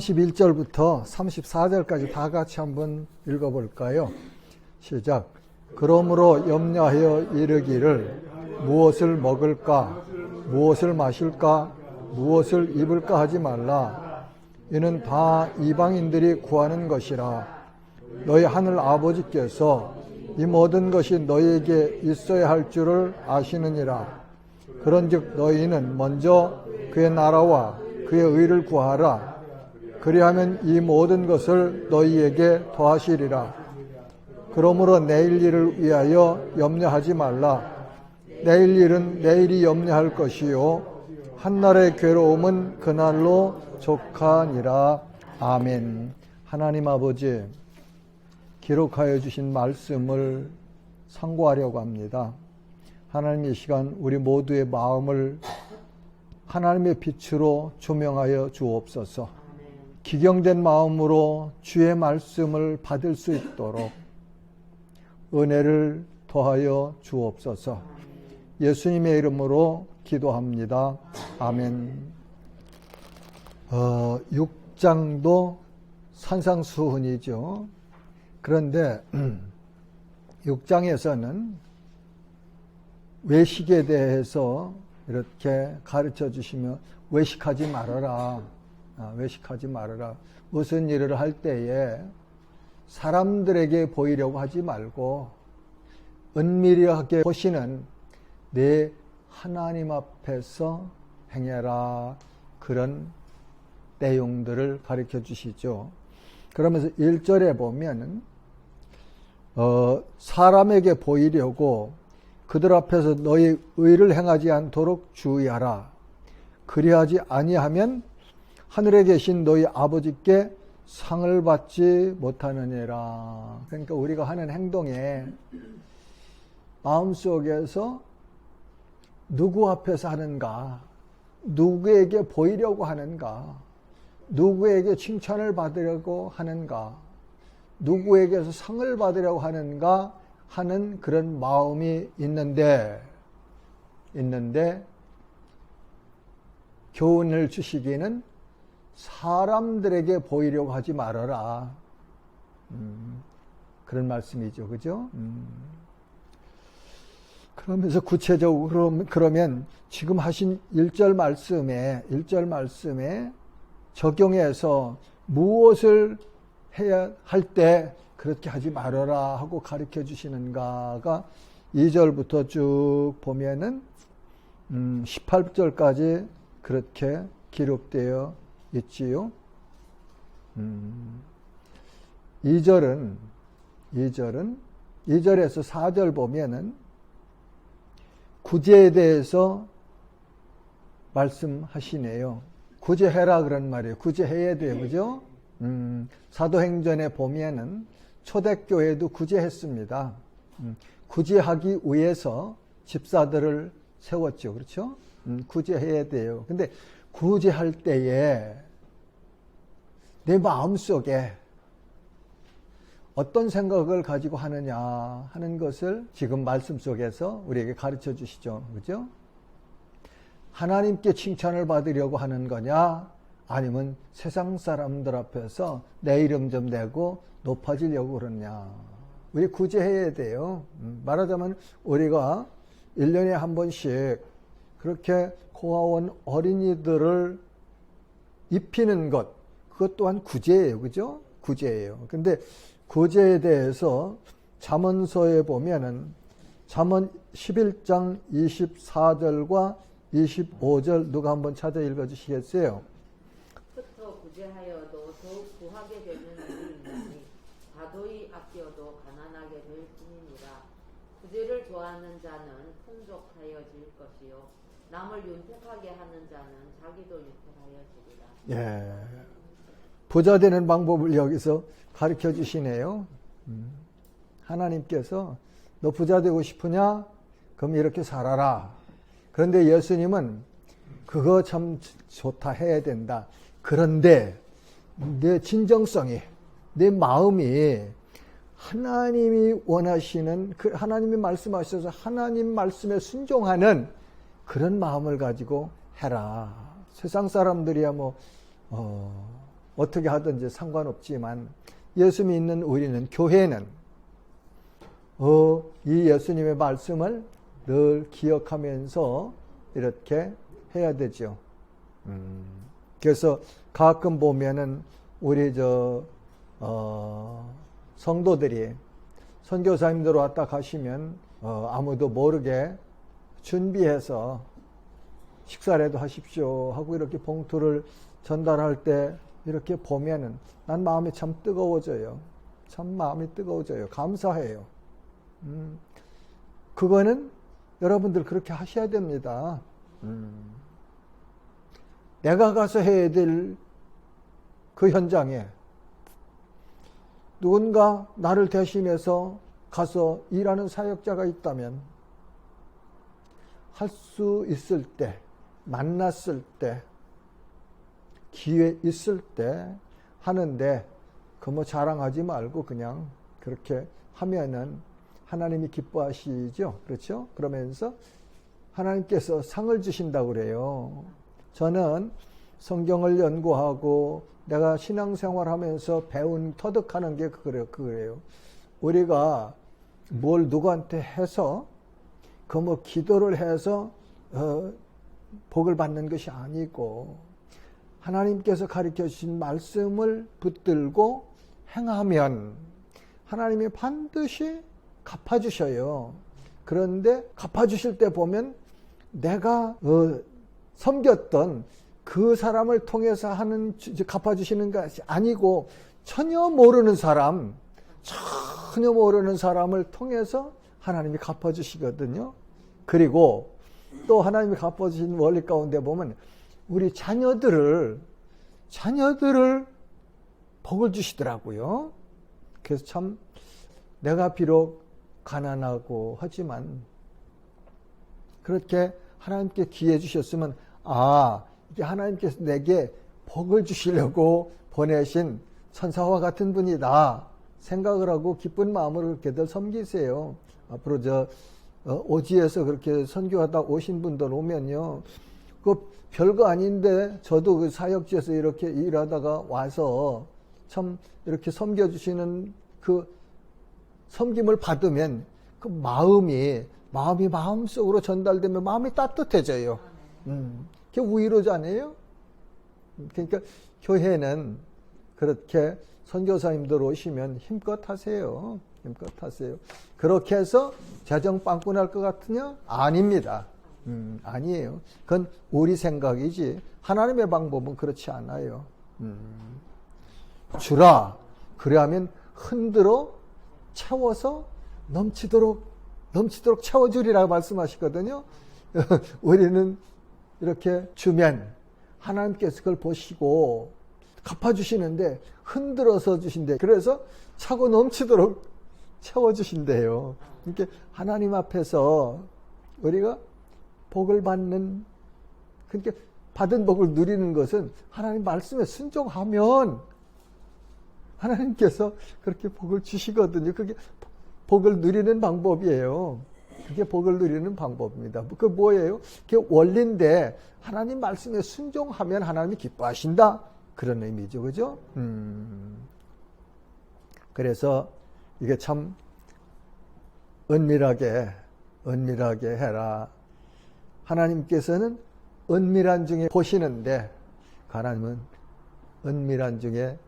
31절부터 34절까지 다 같이 한번 읽어볼까요? 시작. 그러므로 염려하여 이르기를 무엇을 먹을까, 무엇을 마실까, 무엇을 입을까 하지 말라. 이는 다 이방인들이 구하는 것이라. 너희 하늘 아버지께서 이 모든 것이 너희에게 있어야 할 줄을 아시느니라. 그런즉 너희는 먼저 그의 나라와 그의 의를 구하라. 그리하면 이 모든 것을 너희에게 더하시리라. 그러므로 내일 일을 위하여 염려하지 말라. 내일 일은 내일이 염려할 것이요 한날의 괴로움은 그날로 족하니라. 아멘. 하나님 아버지, 기록하여 주신 말씀을 상고하려고 합니다. 하나님, 이 시간 우리 모두의 마음을 하나님의 빛으로 조명하여 주옵소서. 기경된 마음으로 주의 말씀을 받을 수 있도록 은혜를 더하여 주옵소서. 예수님의 이름으로 기도합니다. 아멘. 6장도 산상수훈이죠. 그런데 6장에서는 외식에 대해서 이렇게 가르쳐 주시며 외식하지 말아라. 외식하지 말아라. 무슨 일을 할 때에 사람들에게 보이려고 하지 말고 은밀하게 보시는 내 하나님 앞에서 행해라. 그런 내용들을 가르쳐 주시죠. 그러면서 1절에 보면은 사람에게 보이려고 그들 앞에서 너희 의를 행하지 않도록 주의하라. 그리하지 아니하면 하늘에 계신 너희 아버지께 상을 받지 못하느니라. 그러니까 우리가 하는 행동에 마음속에서 누구 앞에서 하는가, 누구에게 보이려고 하는가, 누구에게 칭찬을 받으려고 하는가, 누구에게서 상을 받으려고 하는가 하는 그런 마음이 있는데 교훈을 주시기는 사람들에게 보이려고 하지 말아라. 그런 말씀이죠. 그죠? 그러면서 구체적으로 그러면 지금 하신 1절 말씀에 적용해서 무엇을 해야 할 때 그렇게 하지 말아라 하고 가르쳐 주시는가가 2절부터 쭉 보면은 18절까지 그렇게 기록되어 있지요. 2절에서 4절 보면은 구제에 대해서 말씀하시네요. 구제해라 그런 말이에요. 구제해야 돼요. 그죠? 사도행전에 보면은 초대교회도 구제했습니다. 구제하기 위해서 집사들을 세웠죠. 그렇죠? 구제해야 돼요. 근데 구제할 때에 내 마음속에 어떤 생각을 가지고 하느냐 하는 것을 지금 말씀 속에서 우리에게 가르쳐 주시죠. 그죠? 하나님께 칭찬을 받으려고 하는 거냐, 아니면 세상 사람들 앞에서 내 이름 좀 내고 높아지려고 그러냐. 우리 구제해야 돼요. 말하자면 우리가 1년에 한 번씩 그렇게 고아원 어린이들을 입히는 것, 그것 또한 구제예요. 그죠? 구제예요. 근데 구제에 대해서 잠언서에 보면은 잠언 11장 24절과 25절 누가 한번 찾아 읽어 주시겠어요? 흩어 구제하여도 더욱 구하게 되는 일이 있나니 다도이 아껴도 가난하게 될 뿐이니라. 구제를 좋아하는 자는 풍족하여질 것이요 남을 윤택하게 하는 자는 자기도 윤택하여지리라. 예, 부자 되는 방법을 여기서 가르쳐 주시네요. 하나님께서 너 부자 되고 싶으냐? 그럼 이렇게 살아라. 그런데 예수님은 그거 참 좋다, 해야 된다. 그런데 내 진정성이, 내 마음이 하나님이 원하시는, 그 하나님이 말씀하셔서 하나님 말씀에 순종하는 그런 마음을 가지고 해라. 세상 사람들이야 어떻게 하든지 상관없지만 예수 믿는 우리는, 교회는 이 예수님의 말씀을 늘 기억하면서 이렇게 해야 되죠. 그래서 가끔 보면은 우리 성도들이 선교사님들 왔다 가시면 아무도 모르게 준비해서 식사라도 하십시오 하고 이렇게 봉투를 전달할 때 이렇게 보면은 난 마음이 참 뜨거워져요. 참 마음이 뜨거워져요. 감사해요. 그거는 여러분들 그렇게 하셔야 됩니다. 내가 가서 해야 될 그 현장에 누군가 나를 대신해서 가서 일하는 사역자가 있다면 할 수 있을 때, 만났을 때, 기회 있을 때 하는데 그 뭐 자랑하지 말고 그냥 그렇게 하면은 하나님이 기뻐하시죠. 그렇죠? 그러면서 하나님께서 상을 주신다고 그래요. 저는 성경을 연구하고 내가 신앙생활하면서 배운 터득하는 게 그래요. 우리가 뭘 누구한테 해서 그 뭐 기도를 해서 복을 받는 것이 아니고 하나님께서 가르쳐 주신 말씀을 붙들고 행하면 하나님이 반드시 갚아주셔요. 그런데 갚아주실 때 보면 내가 섬겼던 그 사람을 통해서 갚아주시는 것이 아니고 전혀 모르는 사람을 통해서 하나님이 갚아주시거든요. 그리고 또 하나님이 갚아주신 원리 가운데 보면 우리 자녀들을 복을 주시더라고요. 그래서 참 내가 비록 가난하고 하지만 그렇게 하나님께 기회 주셨으면 이게 하나님께서 내게 복을 주시려고 보내신 천사와 같은 분이다 생각을 하고 기쁜 마음으로 그렇게들 섬기세요. 앞으로 오지에서 그렇게 선교하다 오신 분들 오면요, 그 별거 아닌데 저도 그 사역지에서 이렇게 일하다가 와서 참 이렇게 섬겨주시는 그 섬김을 받으면 그 마음이 마음속으로 전달되면 마음이 따뜻해져요. 그게 위로잖아요. 그러니까 교회는 그렇게 선교사님들 오시면 힘껏 하세요. 그렇게 해서 재정 빵꾸날 것 같으냐? 아닙니다. 아니에요. 그건 우리 생각이지 하나님의 방법은 그렇지 않아요. 주라. 그래야면 흔들어 채워서 넘치도록 채워주리라고 말씀하시거든요. 우리는 이렇게 주면 하나님께서 그걸 보시고 갚아주시는데 흔들어서 주신대. 그래서 차고 넘치도록 채워주신대요. 이렇게 하나님 앞에서 우리가 복을 받는, 그러니까 받은 복을 누리는 것은 하나님 말씀에 순종하면 하나님께서 그렇게 복을 주시거든요. 그게 복을 누리는 방법이에요. 그게 복을 누리는 방법입니다. 그 뭐예요? 그게 원리인데 하나님 말씀에 순종하면 하나님이 기뻐하신다. 그런 의미죠. 그죠? 그래서 이게 참 은밀하게 해라. 하나님께서는 은밀한 중에 보시는데 하나님은 은밀한 중에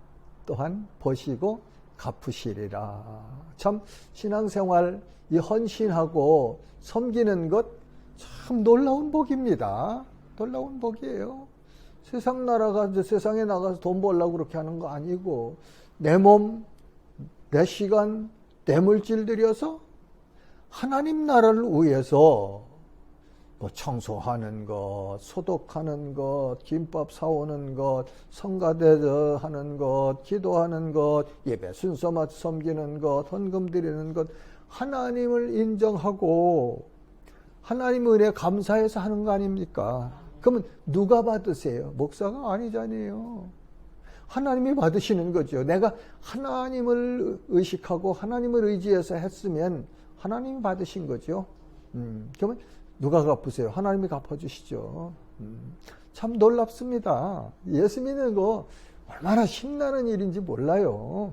또한 보시고 갚으시리라. 참 신앙생활 이 헌신하고 섬기는 것 참 놀라운 복입니다. 놀라운 복이에요. 세상 나라가 이제 세상에 나가서 돈 벌려고 그렇게 하는 거 아니고 내 몸, 내 시간, 내 물질 들여서 하나님 나라를 위해서 뭐 청소하는 것, 소독하는 것, 김밥 사오는 것, 성가대 하는 것, 기도하는 것, 예배 순서 맞춰 섬기는 것, 헌금 드리는 것, 하나님을 인정하고 하나님 은혜 감사해서 하는 거 아닙니까? 그러면 누가 받으세요? 목사가 아니잖아요. 하나님이 받으시는 거죠. 내가 하나님을 의식하고 하나님을 의지해서 했으면 하나님이 받으신 거죠. 그러면 누가 갚으세요? 하나님이 갚아주시죠. 참 놀랍습니다. 예수 믿는 거 얼마나 신나는 일인지 몰라요.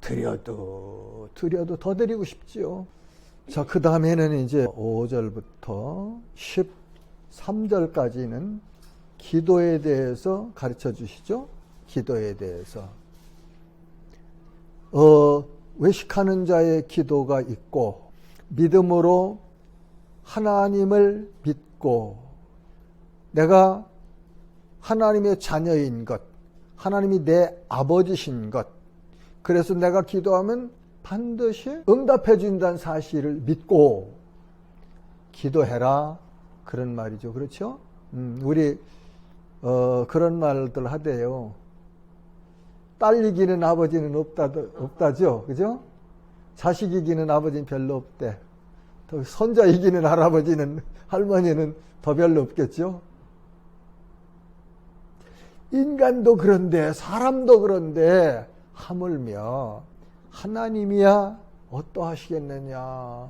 드려도 더 드리고 싶지요. 자, 그 다음에는 이제 5절부터 13절까지는 기도에 대해서 가르쳐 주시죠. 기도에 대해서. 외식하는 자의 기도가 있고, 믿음으로 하나님을 믿고, 내가 하나님의 자녀인 것, 하나님이 내 아버지신 것, 그래서 내가 기도하면 반드시 응답해 준다는 사실을 믿고 기도해라, 그런 말이죠. 그렇죠? 우리 그런 말들 하대요. 딸 이기는 아버지는 없다죠. 그죠? 자식 이기는 아버지는 별로 없대. 또 손자 이기는 할아버지는, 할머니는 더 별로 없겠죠. 인간도 그런데, 사람도 그런데, 하물며 하나님이야 어떠하시겠느냐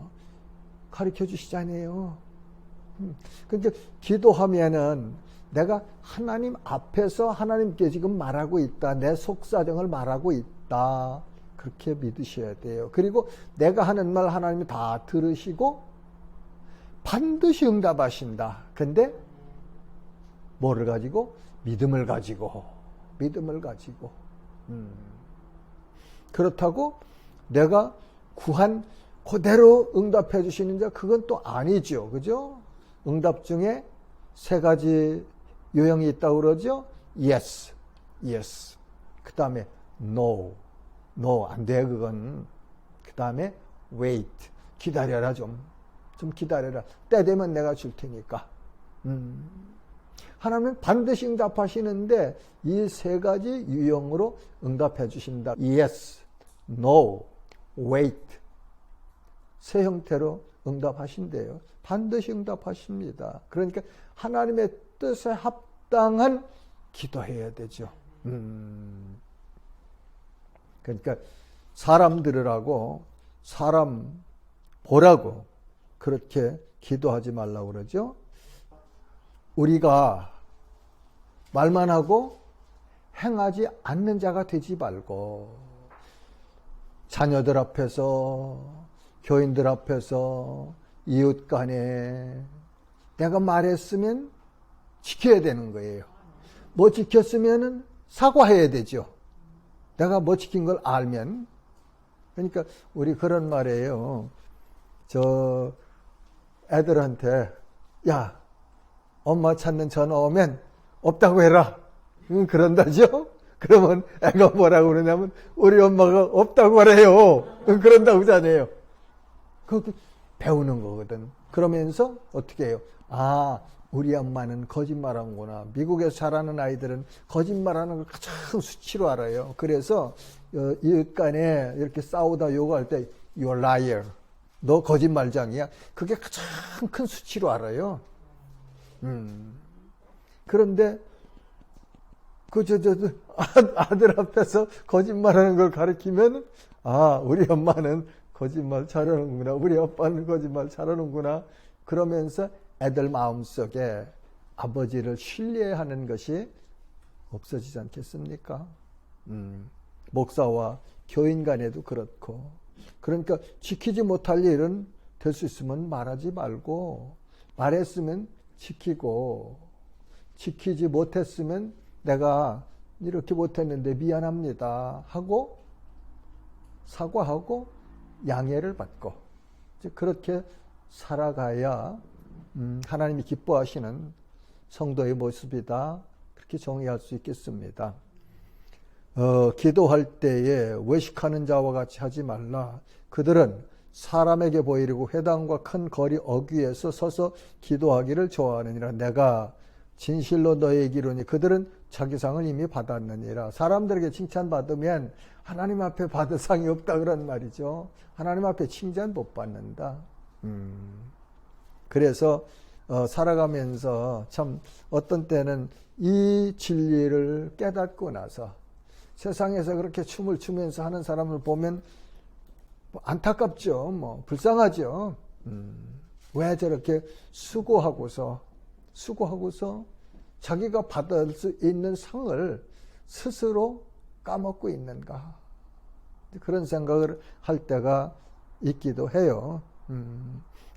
가르쳐 주시잖아요. 그러니까 기도하면은 내가 하나님 앞에서 하나님께 지금 말하고 있다, 내 속사정을 말하고 있다, 그렇게 믿으셔야 돼요. 그리고 내가 하는 말 하나님이 다 들으시고 반드시 응답하신다. 근데 뭐를 가지고? 믿음을 가지고. 그렇다고 내가 구한 그대로 응답해 주시는 자, 그건 또 아니죠. 그죠? 응답 중에 세 가지 유형이 있다고 그러죠. Yes. 그 다음에 No, 안 돼, 그건. 그 다음에 Wait, 기다려라, 좀 기다려라. 때 되면 내가 줄 테니까. 하나님은 반드시 응답하시는데 이 세 가지 유형으로 응답해 주신다. Yes, No, Wait. 세 형태로 응답하신대요. 반드시 응답하십니다. 그러니까 하나님의 뜻에 합당한 기도해야 되죠. 그러니까 사람 들으라고, 사람 보라고 그렇게 기도하지 말라고 그러죠. 우리가 말만 하고 행하지 않는 자가 되지 말고, 자녀들 앞에서, 교인들 앞에서, 이웃 간에 내가 말했으면 지켜야 되는 거예요. 뭐 지켰으면 사과해야 되죠. 내가 뭐 지킨 걸 알면. 그러니까 우리 그런 말이에요. 저 애들한테, 야, 엄마 찾는 전화 오면 없다고 해라. 그런다죠? 그러면 애가 뭐라고 그러냐면, 우리 엄마가 없다고 하래요. 그런다고 하잖아요. 그렇게 배우는 거거든. 그러면서 어떻게 해요? 아, 우리 엄마는 거짓말하는구나. 미국에서 자라는 아이들은 거짓말하는 걸 가장 수치로 알아요. 그래서 이웃 간에 이렇게 싸우다 요구할 때 You're liar. 너 거짓말장이야. 그게 가장 큰 수치로 알아요. 그런데 아들 앞에서 거짓말하는 걸 가르치면, 아, 우리 엄마는 거짓말 잘하는구나, 우리 아빠는 거짓말 잘하는구나, 그러면서 애들 마음속에 아버지를 신뢰하는 것이 없어지지 않겠습니까? 목사와 교인 간에도 그렇고. 그러니까 지키지 못할 일은 될 수 있으면 말하지 말고, 말했으면 지키고, 지키지 못했으면 내가 이렇게 못했는데 미안합니다 하고 사과하고 양해를 받고, 그렇게 살아가야 하나님이 기뻐하시는 성도의 모습이다, 그렇게 정의할 수 있겠습니다. 기도할 때에 외식하는 자와 같이 하지 말라. 그들은 사람에게 보이려고 회당과 큰 거리 어귀에서 서서 기도하기를 좋아하느니라. 내가 진실로 너희에게 이르노니 그들은 자기 상을 이미 받았느니라. 사람들에게 칭찬받으면 하나님 앞에 받을 상이 없다, 그런 말이죠. 하나님 앞에 칭찬 못 받는다. 그래서 살아가면서 참 어떤 때는 이 진리를 깨닫고 나서 세상에서 그렇게 춤을 추면서 하는 사람을 보면 안타깝죠. 불쌍하죠. 왜 저렇게 수고하고서 자기가 받을 수 있는 상을 스스로 까먹고 있는가? 그런 생각을 할 때가 있기도 해요.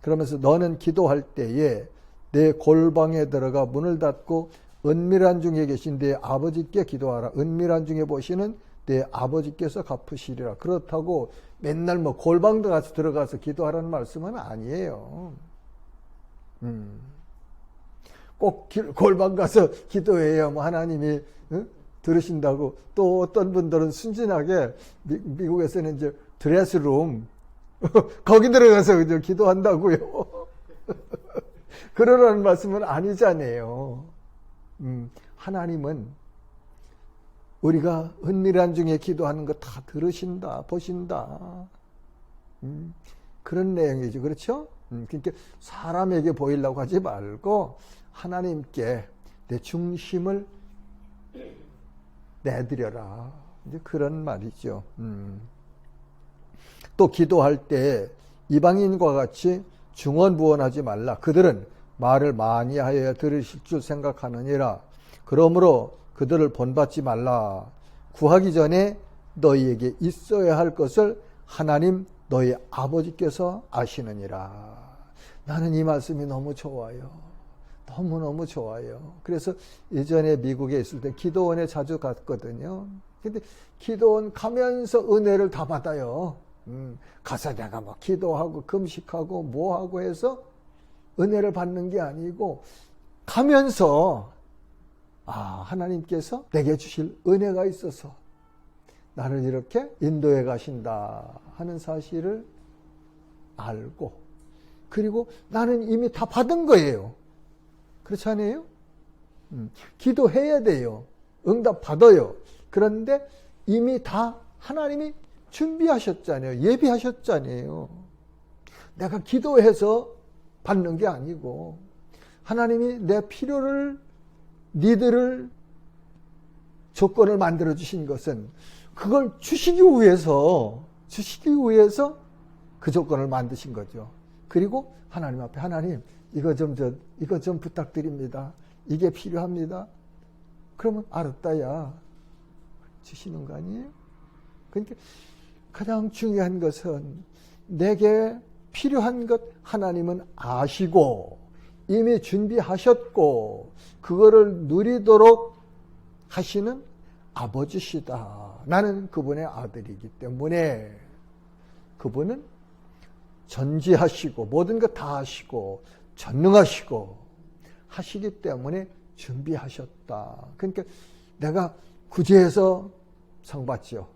그러면서 너는 기도할 때에 내 골방에 들어가 문을 닫고 은밀한 중에 계신 내 아버지께 기도하라. 은밀한 중에 보시는 내 아버지께서 갚으시리라. 그렇다고 맨날 뭐 골방도 같이 들어가서 기도하라는 말씀은 아니에요. 꼭 골방 가서 기도해야 뭐 하나님이 들으신다고. 또 어떤 분들은 순진하게 미국에서는 이제 드레스룸 거기 들어가서 이제 기도한다고요. 그러라는 말씀은 아니잖아요. 하나님은 우리가 은밀한 중에 기도하는 거 다 들으신다, 보신다. 그런 내용이죠. 그렇죠? 그러니까 사람에게 보이려고 하지 말고 하나님께 내 중심을 내드려라. 이제 그런 말이죠. 또 기도할 때 이방인과 같이 중언부언하지 말라. 그들은 말을 많이 하여야 들으실 줄 생각하느니라. 그러므로 그들을 본받지 말라. 구하기 전에 너희에게 있어야 할 것을 하나님 너희 아버지께서 아시느니라. 나는 이 말씀이 너무 좋아요. 너무너무 좋아요. 그래서 예전에 미국에 있을 때 기도원에 자주 갔거든요. 근데 기도원 가면서 은혜를 다 받아요. 가서 내가 막 기도하고 금식하고 뭐하고 해서 은혜를 받는 게 아니고 가면서 하나님께서 내게 주실 은혜가 있어서 나를 이렇게 인도해 가신다 하는 사실을 알고, 그리고 나는 이미 다 받은 거예요. 그렇지 않아요? 기도해야 돼요. 응답 받아요. 그런데 이미 다 하나님이 준비하셨잖아요. 예비하셨잖아요. 내가 기도해서 받는 게 아니고 하나님이 내 필요를, 니들을 조건을 만들어 주신 것은 그걸 주시기 위해서 그 조건을 만드신 거죠. 그리고 하나님 앞에 하나님 이거 좀 부탁드립니다. 이게 필요합니다. 그러면 알았다야 주시는 거 아니에요? 그러니까 가장 중요한 것은 내게 필요한 것 하나님은 아시고 이미 준비하셨고 그거를 누리도록 하시는 아버지시다. 나는 그분의 아들이기 때문에 그분은 전지하시고 모든 것 다 하시고 전능하시고 하시기 때문에 준비하셨다. 그러니까 내가 구제해서 상 받지요.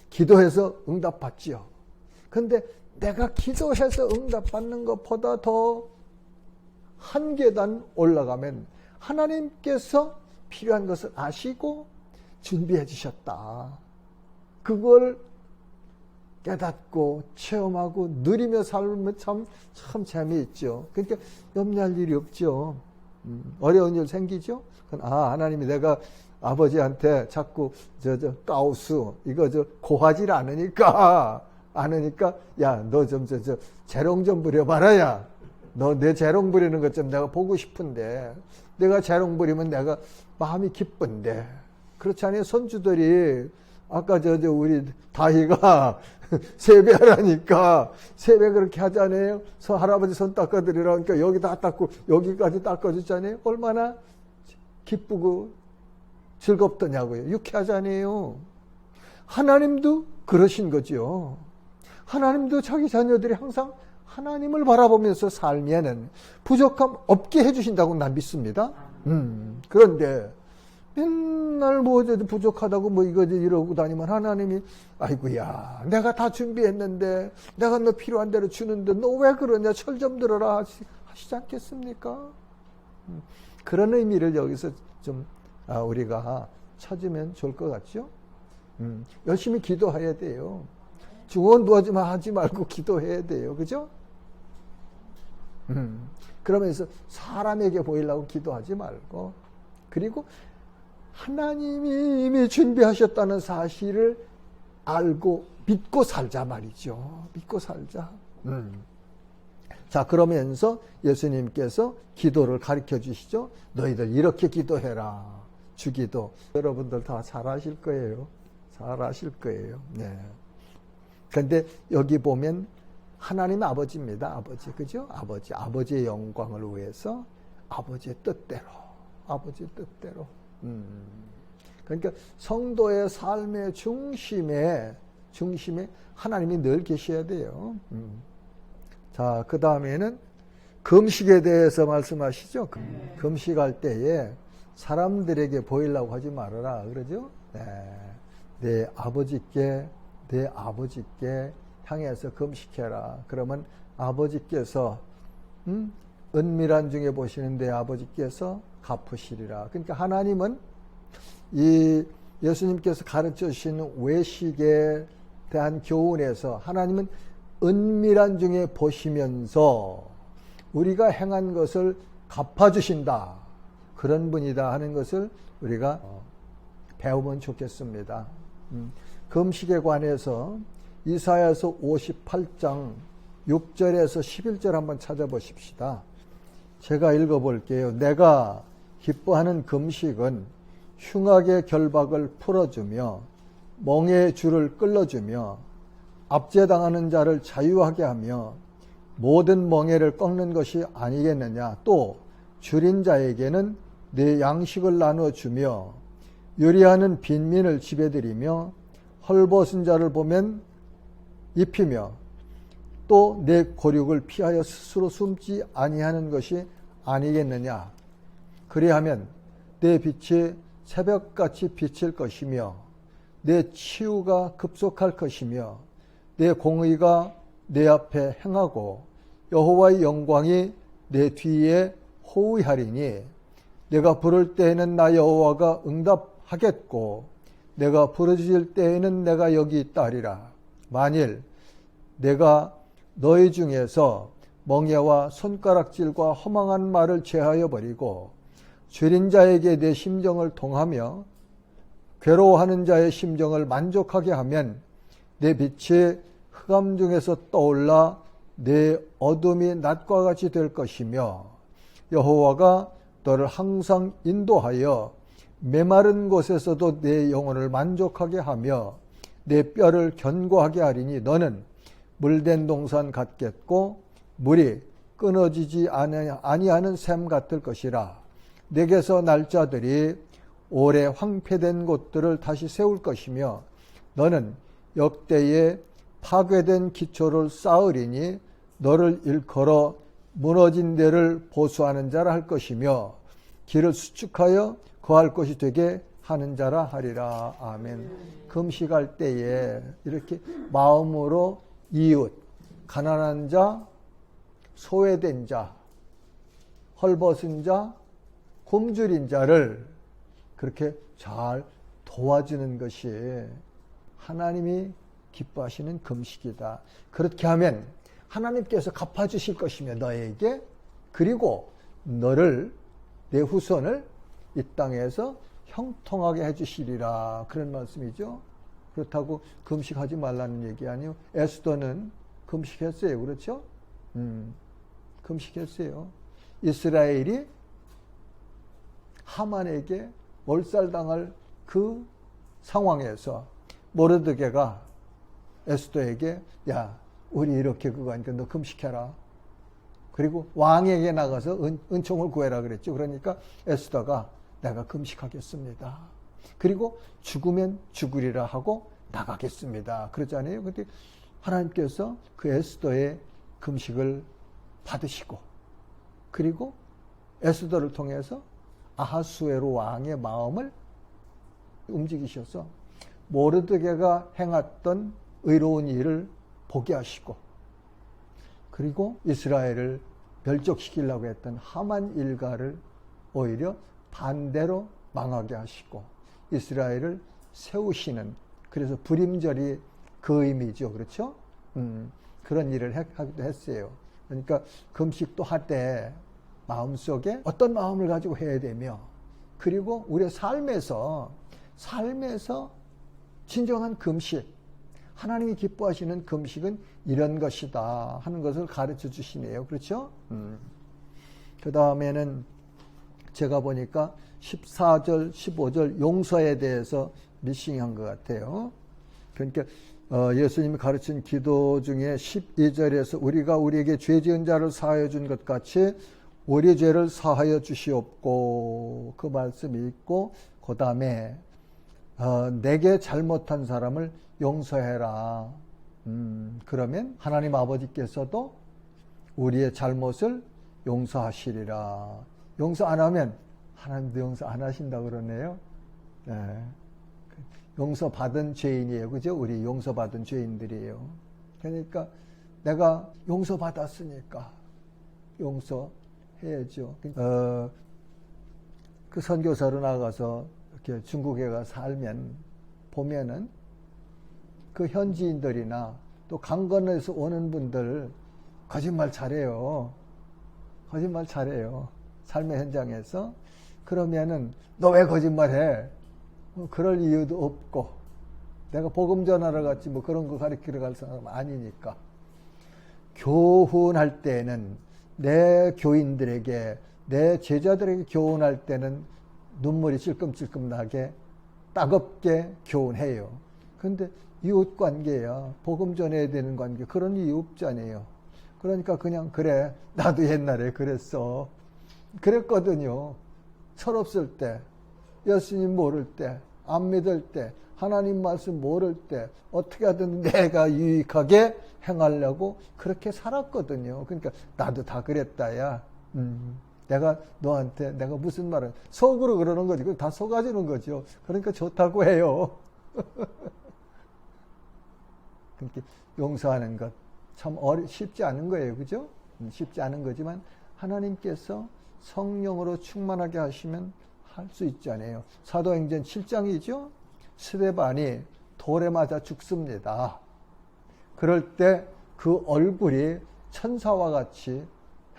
기도해서 응답 받지요. 그런데 내가 기도해서 응답 받는 것보다 더 한 계단 올라가면 하나님께서 필요한 것을 아시고 준비해 주셨다. 그걸 깨닫고 체험하고 누리며 살면 참 재미있죠. 그러니까 염려할 일이 없죠. 어려운 일 생기죠. 하나님이 내가 아버지한테 자꾸 가우스 이거 고하질 않으니까 야 너 좀 재롱 좀 부려봐라야. 너 내 재롱 부리는 것 좀 내가 보고 싶은데 내가 재롱 부리면 내가 마음이 기쁜데. 그렇지 않아요? 손주들이 아까 우리 다희가 세배하라니까 세배 그렇게 하잖아요. 할아버지 손 닦아드리라니까 여기 다 닦고 여기까지 닦아주잖아요. 얼마나 기쁘고 즐겁더냐고요. 유쾌하잖아요. 하나님도 그러신 거죠. 하나님도 자기 자녀들이 항상 하나님을 바라보면서 살면은 부족함 없게 해주신다고 난 믿습니다. 그런데 맨날 부족하다고 이러고 다니면 하나님이 아이고야 내가 다 준비했는데 내가 너 필요한 대로 주는데 너 왜 그러냐 철 좀 들어라 하시지 않겠습니까? 그런 의미를 여기서 좀 우리가 찾으면 좋을 것 같죠? 열심히 기도해야 돼요. 중언부언 하지 말고 기도해야 돼요. 그죠? 그러면서 사람에게 보이려고 기도하지 말고, 그리고 하나님이 이미 준비하셨다는 사실을 알고 믿고 살자 말이죠. 믿고 살자. 자, 그러면서 예수님께서 기도를 가르쳐 주시죠. 너희들 이렇게 기도해라. 주기도. 여러분들 다 잘 아실 거예요. 잘 아실 거예요. 네. 근데 여기 보면 하나님 아버지입니다. 아버지. 그죠? 아버지. 아버지의 영광을 위해서 아버지의 뜻대로. 아버지의 뜻대로. 그러니까 성도의 삶의 중심에 하나님이 늘 계셔야 돼요. 자, 그 다음에는 금식에 대해서 말씀하시죠. 금식할 때에 사람들에게 보이려고 하지 말아라. 그러죠? 네. 내 아버지께 향해서 금식해라. 그러면 아버지께서 은밀한 중에 보시는 내 아버지께서 갚으시리라. 그러니까 하나님은 이 예수님께서 가르쳐 주시는 외식에 대한 교훈에서 하나님은 은밀한 중에 보시면서 우리가 행한 것을 갚아주신다. 그런 분이다 하는 것을 우리가 배우면 좋겠습니다. 금식에 관해서 이사야서 58장 6절에서 11절 한번 찾아보십시다. 제가 읽어볼게요. 내가 기뻐하는 금식은 흉악의 결박을 풀어주며 멍에의 줄을 끌어주며 압제당하는 자를 자유하게 하며 모든 멍에를 꺾는 것이 아니겠느냐. 또 줄인 자에게는 내 양식을 나눠주며 요리하는 빈민을 지배드리며 헐벗은 자를 보면 입히며 또 내 고륙을 피하여 스스로 숨지 아니하는 것이 아니겠느냐. 그리하면 내 빛이 새벽같이 비칠 것이며 내 치유가 급속할 것이며 내 공의가 내 앞에 행하고 여호와의 영광이 내 뒤에 호위하리니 내가 부를 때에는 나 여호와가 응답하겠고 내가 부르짖을 때에는 내가 여기 있다 하리라. 만일 내가 너희 중에서 멍에와 손가락질과 허망한 말을 제하여 버리고 죄린 자에게 내 심정을 통하며 괴로워하는 자의 심정을 만족하게 하면 내 빛이 흑암 중에서 떠올라 내 어둠이 낮과 같이 될 것이며 여호와가 너를 항상 인도하여 메마른 곳에서도 내 영혼을 만족하게 하며 내 뼈를 견고하게 하리니 너는 물된 동산 같겠고 물이 끊어지지 아니하는 샘 같을 것이라. 내게서 날짜들이 오래 황폐된 곳들을 다시 세울 것이며 너는 역대에 파괴된 기초를 쌓으리니 너를 일컬어 무너진 데를 보수하는 자라 할 것이며 길을 수축하여 거할 것이 되게 하는 자라 하리라. 아멘. 금식할 때에 이렇게 마음으로 이웃, 가난한 자, 소외된 자, 헐벗은 자, 굶주린 자를 그렇게 잘 도와주는 것이 하나님이 기뻐하시는 금식이다. 그렇게 하면 하나님께서 갚아주실 것이며 너에게, 그리고 너를, 내 후손을 이 땅에서 형통하게 해주시리라. 그런 말씀이죠. 그렇다고 금식하지 말라는 얘기 아니요. 에스더는 금식했어요. 그렇죠? 금식했어요. 이스라엘이 하만에게 몰살당할 그 상황에서 모르드게가 에스더에게 야, 우리 이렇게 그거 하니까 너 금식해라. 그리고 왕에게 나가서 은총을 구해라 그랬죠. 그러니까 에스더가 내가 금식하겠습니다. 그리고 죽으면 죽으리라 하고 나가겠습니다. 그러잖아요. 근데 하나님께서 그 에스더의 금식을 받으시고, 그리고 에스더를 통해서 아하수에로 왕의 마음을 움직이셔서 모르드게가 행했던 의로운 일을 보게 하시고, 그리고 이스라엘을 멸족시키려고 했던 하만 일가를 오히려 반대로 망하게 하시고 이스라엘을 세우시는, 그래서 불임절이 그 의미죠. 그렇죠? 그런 일을 하기도 했어요. 그러니까 금식도 할 때 마음속에 어떤 마음을 가지고 해야 되며, 그리고 우리의 삶에서 진정한 금식, 하나님이 기뻐하시는 금식은 이런 것이다 하는 것을 가르쳐 주시네요. 그렇죠? 그 다음에는 제가 보니까 14절, 15절 용서에 대해서 미싱한 것 같아요. 그러니까 예수님이 가르친 기도 중에 12절에서 우리가 우리에게 죄 지은 자를 사하여 준 것 같이 우리 죄를 사하여 주시옵고, 그 말씀이 있고, 그 다음에 내게 잘못한 사람을 용서해라. 그러면 하나님 아버지께서도 우리의 잘못을 용서하시리라. 용서 안 하면 하나님도 용서 안 하신다고 그러네요. 네. 용서받은 죄인이에요. 그죠? 우리 용서받은 죄인들이에요. 그러니까 내가 용서받았으니까 용서해야죠. 그 선교사로 나가서 이렇게 중국에 가 살면 보면은 그 현지인들이나 또 강건에서 오는 분들 거짓말 잘해요. 거짓말 잘해요. 삶의 현장에서. 그러면은 너 왜 거짓말해? 그럴 이유도 없고, 내가 복음 전하러 갔지 뭐 그런 거 가르치러 갈 사람 아니니까. 교훈할 때는 내 교인들에게, 내 제자들에게 교훈할 때는 눈물이 찔끔찔끔 나게 따갑게 교훈해요. 근데 이웃 관계야, 복음 전해야 되는 관계, 그런 이유 없잖아요. 그러니까 그냥 그래, 나도 옛날에 그랬어. 그랬거든요. 철없을 때, 예수님 모를 때, 안 믿을 때, 하나님 말씀 모를 때 어떻게 하든 내가 유익하게 행하려고 그렇게 살았거든요. 그러니까 나도 다 그랬다야. 내가 너한테 내가 무슨 말을 속으로 그러는 거지. 다 속아주는 거죠. 그러니까 좋다고 해요. 그렇게 용서하는 것 참 쉽지 않은 거예요. 그죠? 쉽지 않은 거지만 하나님께서 성령으로 충만하게 하시면 할 수 있잖아요. 사도행전 7장이죠. 스데반이 돌에 맞아 죽습니다. 그럴 때 그 얼굴이 천사와 같이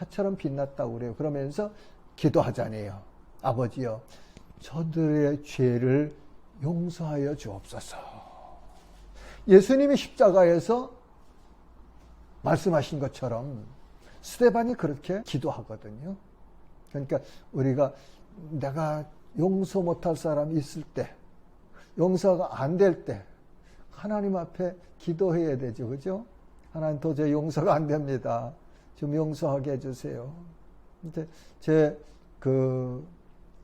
해처럼 빛났다고 그래요. 그러면서 기도하잖아요. 아버지여, 저들의 죄를 용서하여 주옵소서. 예수님이 십자가에서 말씀하신 것처럼 스데반이 그렇게 기도하거든요. 그러니까 우리가 내가 용서 못할 사람이 있을 때, 용서가 안 될 때 하나님 앞에 기도해야 되죠. 그죠? 하나님 도저히 용서가 안 됩니다. 좀 용서하게 해주세요. 이제 제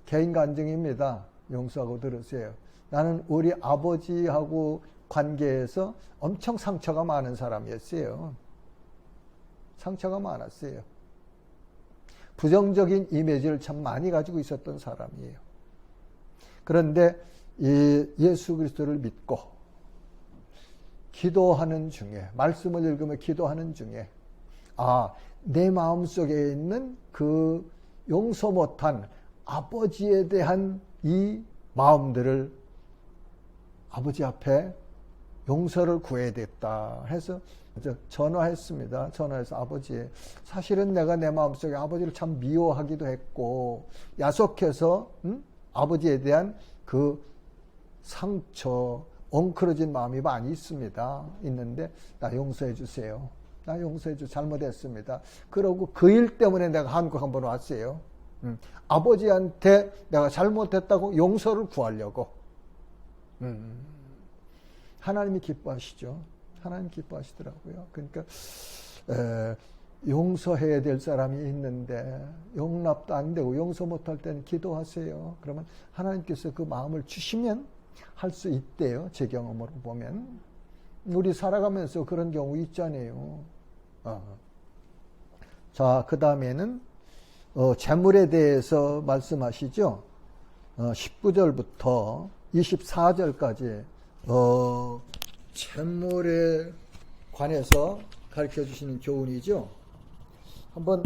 개인 간증입니다. 용서하고 들으세요. 나는 우리 아버지하고 관계에서 엄청 상처가 많은 사람이었어요. 상처가 많았어요. 부정적인 이미지를 참 많이 가지고 있었던 사람이에요. 그런데 이 예수 그리스도를 믿고 기도하는 중에, 말씀을 읽으며 기도하는 중에, 내 마음속에 있는 그 용서 못한 아버지에 대한 이 마음들을 아버지 앞에 용서를 구해야 됐다 해서 전화했습니다. 전화해서 아버지, 사실은 내가 내 마음속에 아버지를 참 미워하기도 했고 야속해서 아버지에 대한 그 상처, 엉클어진 마음이 많이 있는데 나 용서해 주세요. 나 용서해 주세요. 잘못했습니다. 그러고 그 일 때문에 내가 한국 한번 왔어요. 아버지한테 내가 잘못했다고 용서를 구하려고. 하나님이 기뻐하시죠. 하나님 기뻐하시더라고요. 그러니까 용서해야 될 사람이 있는데 용납도 안 되고 용서 못할 때는 기도하세요. 그러면 하나님께서 그 마음을 주시면 할 수 있대요. 제 경험으로 보면. 우리 살아가면서 그런 경우 있잖아요. 자, 그 다음에는 재물에 대해서 말씀하시죠. 19절부터 24절까지 재물에 관해서 가르쳐 주시는 교훈이죠. 한번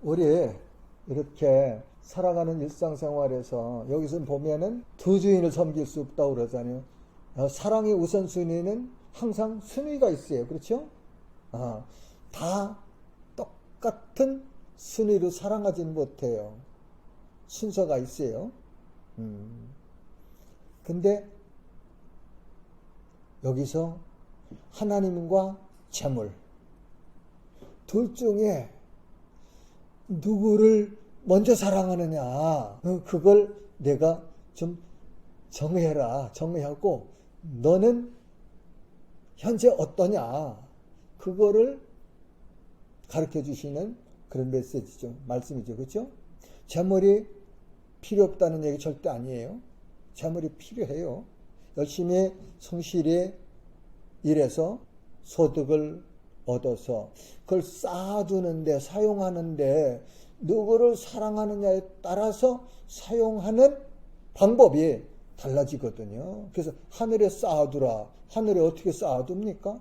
우리 이렇게 살아가는 일상생활에서 여기서 보면은 두 주인을 섬길 수 없다고 그러잖아요. 사랑의 우선순위는 항상 순위가 있어요. 그렇죠? 다 똑같은 순위로 사랑하지는 못해요. 순서가 있어요. 근데 여기서 하나님과 재물 둘 중에 누구를 먼저 사랑하느냐, 그걸 내가 좀 정해라. 정하고 너는 현재 어떠냐, 그거를 가르쳐 주시는 그런 메시지죠. 말씀이죠. 그렇죠? 재물이 필요 없다는 얘기 절대 아니에요. 재물이 필요해요. 열심히 성실히 일해서 소득을 얻어서 그걸 쌓아두는데, 사용하는데 누구를 사랑하느냐에 따라서 사용하는 방법이 달라지거든요. 그래서 하늘에 쌓아두라. 하늘에 어떻게 쌓아둡니까?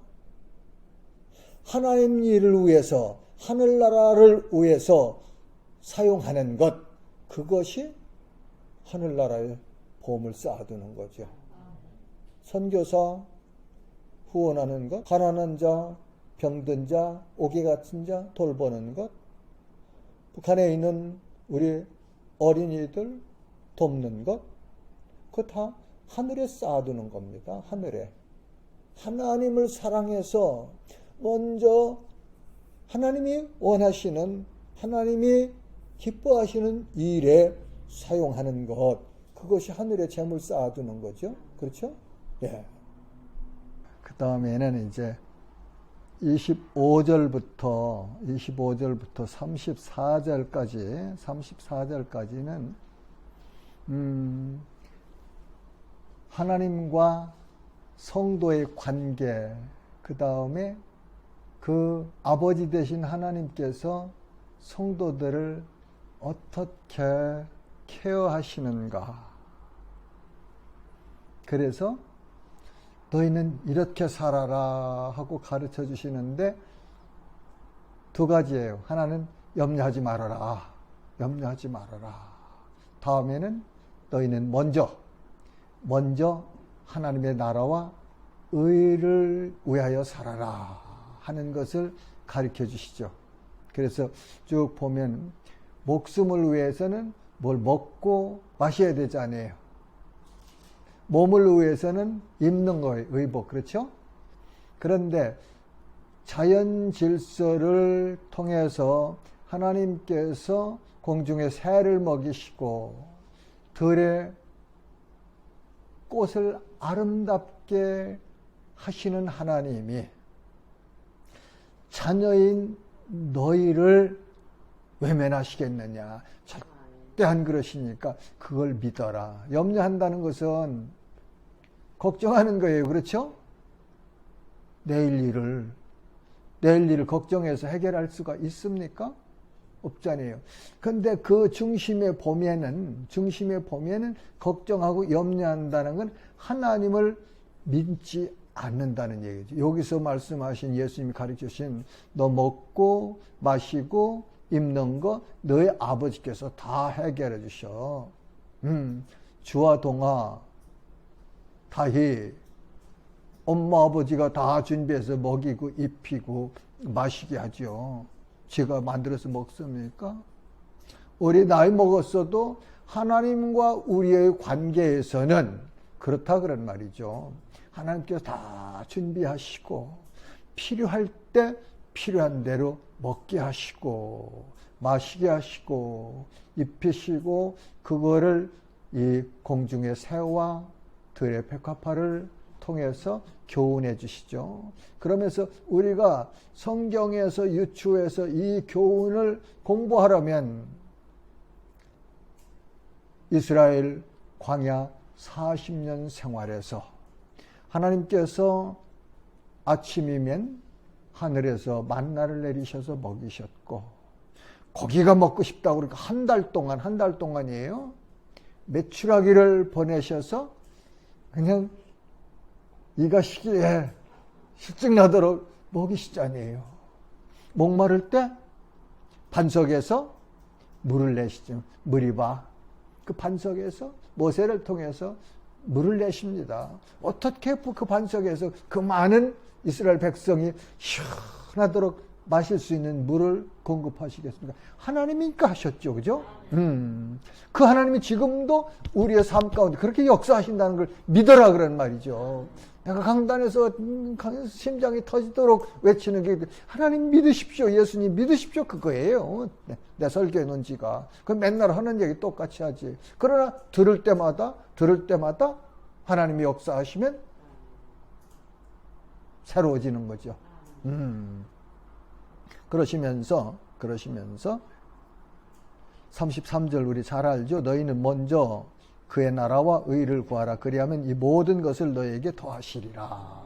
하나님 일을 위해서, 하늘나라를 위해서 사용하는 것, 그것이 하늘나라에 보험을 쌓아두는 거죠. 선교사 후원하는 것, 가난한 자, 병든 자, 오개 같은 자 돌보는 것, 북한에 있는 우리 어린이들 돕는 것, 그거 다 하늘에 쌓아두는 겁니다. 하늘에. 하나님을 사랑해서 먼저 하나님이 원하시는, 하나님이 기뻐하시는 일에 사용하는 것, 그것이 하늘에 재물 쌓아두는 거죠. 그렇죠? 예. 그 다음에는 이제 25절부터 34절까지는 하나님과 성도의 관계, 그 다음에 그 아버지 되신 하나님께서 성도들을 어떻게 케어하시는가. 그래서 너희는 이렇게 살아라 하고 가르쳐 주시는데 두 가지예요. 하나는 염려하지 말아라. 염려하지 말아라. 다음에는 너희는 먼저 하나님의 나라와 의를 위하여 살아라 하는 것을 가르쳐 주시죠. 그래서 쭉 보면 목숨을 위해서는 뭘 먹고 마셔야 되잖아요. 몸을 위해서는 입는 거예요. 의복. 그렇죠? 그런데 자연 질서를 통해서 하나님께서 공중에 새를 먹이시고 들의 꽃을 아름답게 하시는 하나님이 자녀인 너희를 외면하시겠느냐. 절대 안 그러시니까 그걸 믿어라. 염려한다는 것은 걱정하는 거예요. 그렇죠? 내일 일을 걱정해서 해결할 수가 있습니까? 없잖아요. 근데 그 중심에 보면은 걱정하고 염려한다는 건 하나님을 믿지 않는다는 얘기죠. 여기서 말씀하신 예수님이 가르치신 너 먹고 마시고 입는 거 너의 아버지께서 다 해결해 주셔. 주와 동아 다히 엄마 아버지가 다 준비해서 먹이고 입히고 마시게 하죠. 제가 만들어서 먹습니까? 우리 나이 먹었어도 하나님과 우리의 관계에서는 그렇다 그런 말이죠. 하나님께서 다 준비하시고 필요할 때 필요한 대로 먹게 하시고 마시게 하시고 입히시고 그거를 이 공중의 새와 들의 백합화를 통해서 교훈해 주시죠. 그러면서 우리가 성경에서 유추해서 이 교훈을 공부하려면 이스라엘 광야 40년 생활에서 하나님께서 아침이면 하늘에서 만나를 내리셔서 먹이셨고 고기가 먹고 싶다고 그러니까 한 달 동안이에요. 메추라기를 보내셔서 그냥 이가 시기에 실증나도록 먹이시잖아요. 목마를 때 반석에서 물을 내시죠. 무리바. 그 반석에서 모세를 통해서 물을 내십니다. 어떻게 그 반석에서 그 많은 이스라엘 백성이 시원하도록 마실 수 있는 물을 공급하시겠습니까? 하나님이니까 하셨죠. 그죠? 그 하나님이 지금도 우리의 삶 가운데 그렇게 역사하신다는 걸 믿어라 그런 말이죠. 내가 강단에서 심장이 터지도록 외치는 게 하나님 믿으십시오. 예수님 믿으십시오. 그거예요. 내 설교의 논지가. 그 맨날 하는 얘기 똑같이 하지. 그러나 들을 때마다 하나님이 역사하시면 새로워지는 거죠. 그러시면서 33절 우리 잘 알죠? 너희는 먼저 그의 나라와 의를 구하라. 그리하면 이 모든 것을 너희에게 더하시리라.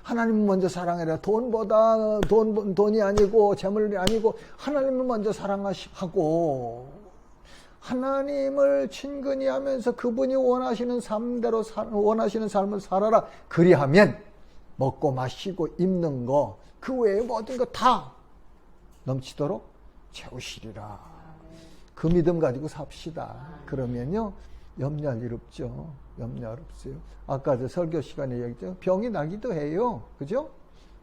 하나님을 먼저 사랑해라. 돈이 아니고 재물이 아니고 하나님을 먼저 사랑하고 하나님을 친근히 하면서 그분이 원하시는 삶대로 원하시는 삶을 살아라. 그리하면 먹고 마시고 입는 거 그 외에 모든 거 다 넘치도록 채우시리라. 그 믿음 가지고 삽시다. 그러면요 염려할 일 없죠. 염려할 없어요. 아까 저 설교 시간에 얘기했죠. 병이 나기도 해요. 그죠?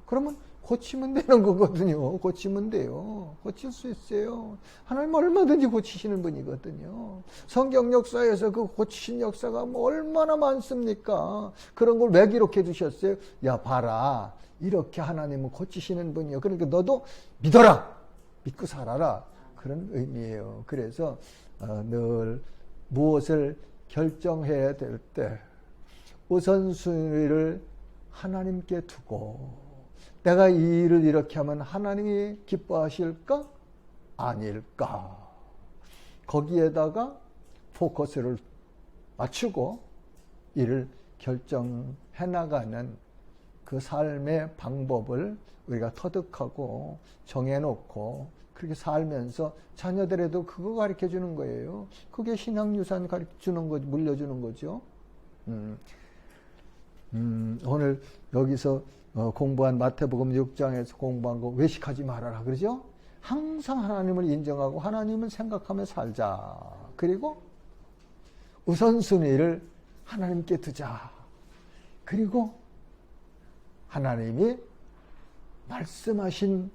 그러면 고치면 되는 거거든요. 고치면 돼요. 고칠 수 있어요. 하나님 얼마든지 고치시는 분이거든요. 성경 역사에서 그 고치신 역사가 뭐 얼마나 많습니까? 그런 걸 왜 기록해 두셨어요? 야 봐라. 이렇게 하나님은 고치시는 분이요. 그러니까 너도 믿어라. 믿고 살아라. 그런 의미예요. 그래서 늘 무엇을 결정해야 될 때 우선순위를 하나님께 두고 내가 이 일을 이렇게 하면 하나님이 기뻐하실까? 아닐까? 거기에다가 포커스를 맞추고 일을 결정해 나가는 그 삶의 방법을 우리가 터득하고 정해놓고 그렇게 살면서 자녀들에도 그거 가르쳐 주는 거예요. 그게 신앙유산 가르쳐 주는 거, 물려주는 거죠. 오늘 여기서 공부한 마태복음 6장에서 공부한 거 외식하지 말아라 그러죠? 항상 하나님을 인정하고 하나님을 생각하며 살자. 그리고 우선순위를 하나님께 두자. 그리고 하나님이 말씀하신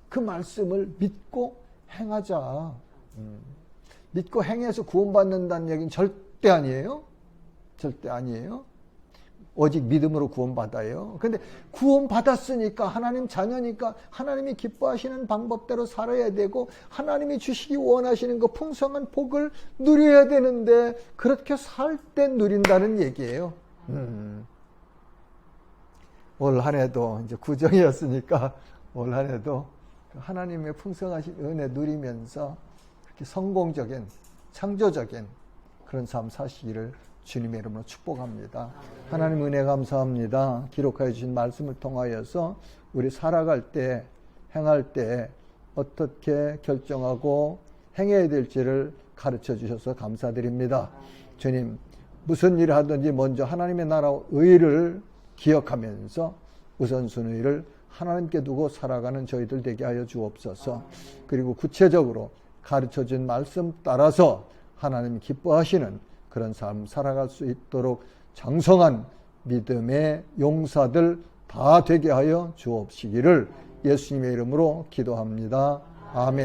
그 말씀을 믿고 행하자. 믿고 행해서 구원받는다는 얘기는 절대 아니에요. 절대 아니에요. 오직 믿음으로 구원받아요. 근데 구원받았으니까 하나님 자녀니까 하나님이 기뻐하시는 방법대로 살아야 되고 하나님이 주시기 원하시는 그 풍성한 복을 누려야 되는데 그렇게 살 때 누린다는 얘기예요. 올 한 해도 이제 구정이었으니까 올 한 해도 하나님의 풍성하신 은혜 누리면서 그렇게 성공적인 창조적인 그런 삶 사시기를 주님의 이름으로 축복합니다. 하나님 은혜 감사합니다. 기록하여 주신 말씀을 통하여서 우리 살아갈 때 행할 때 어떻게 결정하고 행해야 될지를 가르쳐 주셔서 감사드립니다. 주님 무슨 일을 하든지 먼저 하나님의 나라 의를 기억하면서 우선순위를 하나님께 두고 살아가는 저희들 되게 하여 주옵소서. 그리고 구체적으로 가르쳐준 말씀 따라서 하나님 기뻐하시는 그런 삶 살아갈 수 있도록 장성한 믿음의 용사들 다 되게 하여 주옵시기를 예수님의 이름으로 기도합니다. 아멘.